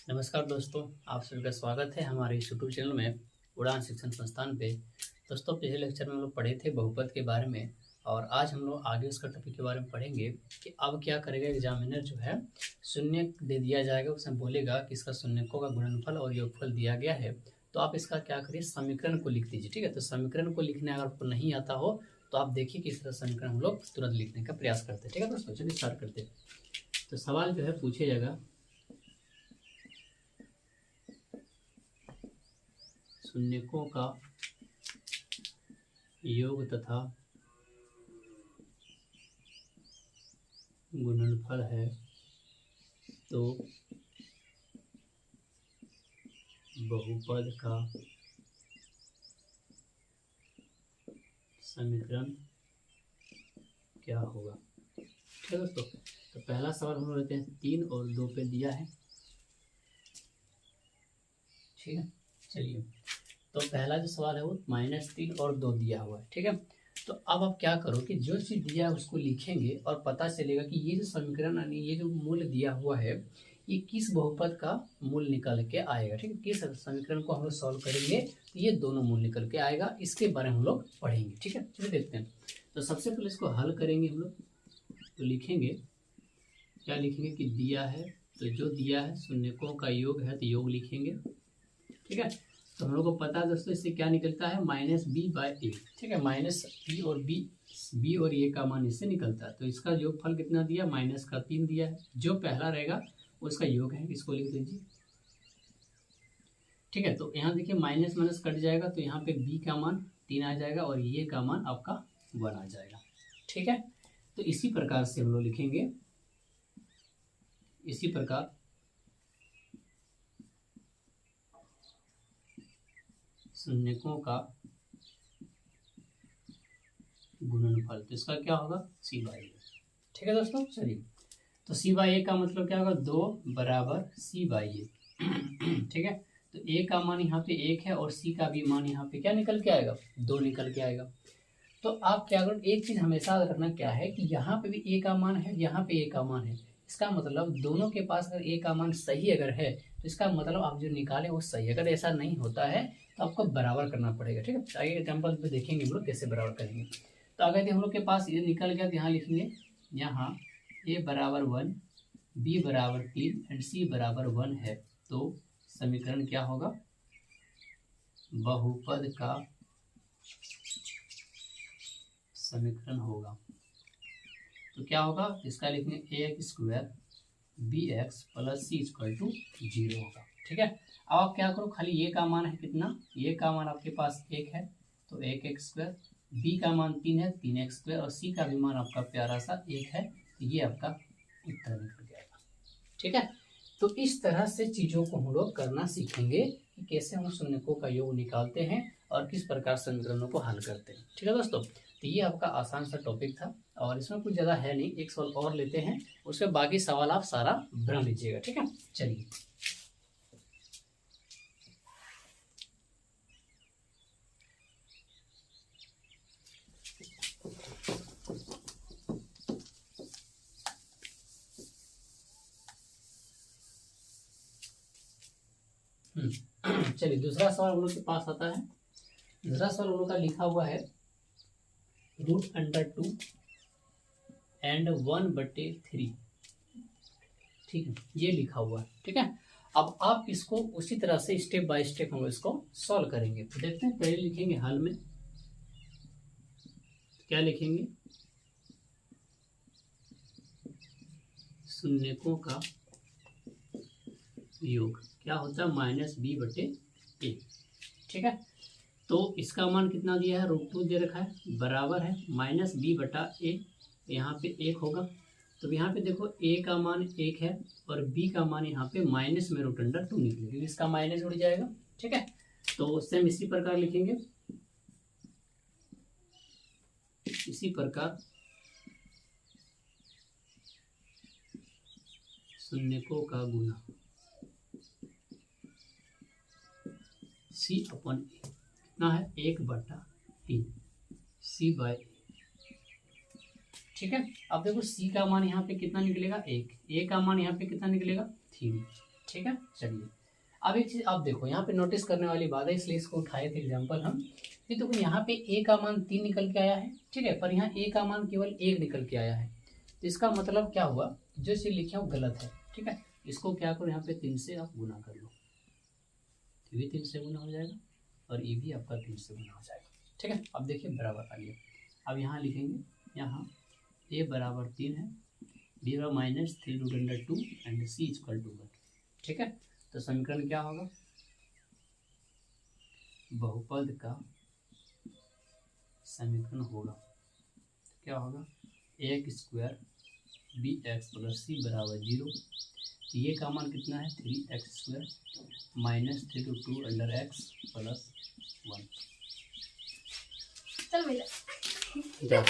नमस्कार दोस्तों, आप सभी का स्वागत है हमारे इस यूट्यूब चैनल में उड़ान शिक्षण संस्थान पे। दोस्तों, पिछले लेक्चर में हम लोग पढ़े थे बहुपद के बारे में और आज हम लोग आगे उसका टॉपिक के बारे में पढ़ेंगे कि अब क्या करेगा एग्जामिनर जो है शून्य दे दिया जाएगा, उसमें बोलेगा कि इसका शून्यकों का गुणनफल और योगफल दिया गया है, तो आप इसका क्या करिए समीकरण को लिख दीजिए। ठीक है, तो समीकरण को लिखने अगर आपको नहीं आता हो तो आप देखिए कि इस तरह समीकरण हम लोग तुरंत लिखने का प्रयास करते हैं। ठीक है दोस्तों, चलिए स्टार्ट करते हैं। तो सवाल जो है पूछे जाएगा शून्यकों का योग तथा गुणनफल है तो बहुपद का समीकरण क्या होगा। ठीक है दोस्तों, तो पहला सवाल हम लोग लेते हैं 3 और 2 पे दिया है। ठीक है, चलिए तो पहला जो सवाल है वो -3 और 2 दिया हुआ है। ठीक है, तो अब आप क्या करो कि जो चीज़ दिया है उसको लिखेंगे और पता चलेगा कि ये जो समीकरण यानी ये जो मूल्य दिया हुआ है ये किस बहुपद का मूल निकल के आएगा। ठीक है, किस समीकरण को हम लोग सॉल्व करेंगे तो ये दोनों मूल निकल के आएगा, इसके बारे में हम लोग पढ़ेंगे। ठीक है, चलिए देखते हैं। तो सबसे पहले इसको हल करेंगे हम लोग, तो लिखेंगे क्या लिखेंगे कि दिया है, तो जो दिया है शून्यकों का योग है तो योग लिखेंगे। ठीक है, तो हम लोग को पता है दोस्तों इससे क्या निकलता है -b/a। ठीक है, -b और b और a का मान इससे निकलता है, तो इसका योगफल कितना दिया -3 दिया है। जो पहला रहेगा उसका योग है, इसको लिख दीजिए। ठीक है, तो यहाँ देखिए माइनस माइनस कट जाएगा तो यहाँ पे b का मान 3 आ जाएगा और a का मान आपका 1 आ जाएगा। ठीक है, तो इसी प्रकार से हम लोग लिखेंगे, इसी प्रकार शून्यकों का गुणनफल, तो इसका क्या होगा c/a। ठीक है दोस्तों, चलिए तो c/a का मतलब क्या होगा 2 बराबर c/a। ठीक है, तो a का मान यहाँ पे 1 है और c का भी मान यहाँ पे क्या निकल के आएगा 2 निकल के आएगा। तो आप क्या करो, एक चीज हमेशा याद रखना क्या है कि यहाँ पे भी a का मान है, यहाँ पे a का मान है। इसका मतलब दोनों के पास अगर a का मान सही अगर है तो इसका मतलब आप जो निकाले वो सही है। अगर ऐसा नहीं होता है तो आपको बराबर करना पड़ेगा। ठीक है, आगे एग्जाम्पल पे देखेंगे हम लोग कैसे बराबर करेंगे। तो अगर यदि हम लोग के पास ये निकल गया तो यहाँ लिखेंगे, यहाँ a बराबर 1, b बराबर 3 एंड c बराबर 1 है, तो समीकरण क्या होगा बहुपद का समीकरण होगा। तो क्या होगा इसका लिखेंगे ax² bx + c = 0 होगा। ठीक है, अब आप क्या करो खाली a का मान है कितना, a का मान आपके पास 1 है तो 1x², b का मान 3 है 3x² और c का भी मान आपका प्यारा सा 1 है, तो ये आपका उत्तर निकल जाएगा। ठीक है, तो इस तरह से चीज़ों को हम लोग करना सीखेंगे कि कैसे हम शून्यकों का योग निकालते हैं और किस प्रकार समीकरणों को हल करते हैं। ठीक है दोस्तों, तो ये आपका आसान सा टॉपिक था और इसमें कुछ ज़्यादा है नहीं। एक सवाल और लेते हैं, उसके बाकी सवाल आप सारा बना लीजिएगा। ठीक है, चलिए चलिए दूसरा सवाल हम लोग के पास आता है। दूसरा सवाल हम लोग का लिखा हुआ है √2 एंड 1/3। ठीक है, ये लिखा हुआ है। ठीक है, अब आप इसको उसी तरह से स्टेप बाय स्टेप हम इसको सॉल्व करेंगे। तो देखते हैं, पहले लिखेंगे हल में क्या लिखेंगे, शून्यकों का योग क्या होता है -b/a। ठीक है, तो इसका मान कितना दिया है √2 दे रखा है, बराबर है -b/a, यहाँ पे 1 होगा। तो यहाँ पे देखो a का मान 1 है और b का मान यहाँ पे माइनस में √2 निकलेगा क्योंकि इसका माइनस उड़ जाएगा। ठीक है, तो सेम इसी प्रकार लिखेंगे, इसी प्रकार शून्यकों का गुना c/a कितना है 1/3 c/a। ठीक है, अब देखो c का मान यहाँ पे कितना निकलेगा 1, a का मान यहाँ पे कितना निकलेगा 3 ठीक है। चलिए अब एक चीज़ आप देखो, यहाँ पे नोटिस करने वाली बात है, इसलिए इसको उठाए थे एग्जाम्पल हम। ये देखो यहाँ पे ए का मान 3 निकल के आया है, ठीक है, पर यहाँ ए का मान केवल 1 निकल के आया है। तो इसका मतलब क्या हुआ, जो चीज़ लिखे वो गलत है, ठीक है। इसको क्या करो, यहाँ पे 3 से आप गुना कर लो, ये भी 3 से गुना हो जाएगा और ये भी आपका 3 से गुना हो जाएगा, ठीक है। अब देखिए बराबर आ गया। अब यहाँ लिखेंगे, यहाँ ए बराबर 3 है, बी बराबर -3√2 एंड सी इक्वल टू 1, ठीक है। तो समीकरण क्या होगा, बहुपद का समीकरण होगा, तो क्या होगा, a² bx + c बराबर 0। तो ये का मान कितना है, 3x² -3√2 + x + 1। चल मिला। जाओ।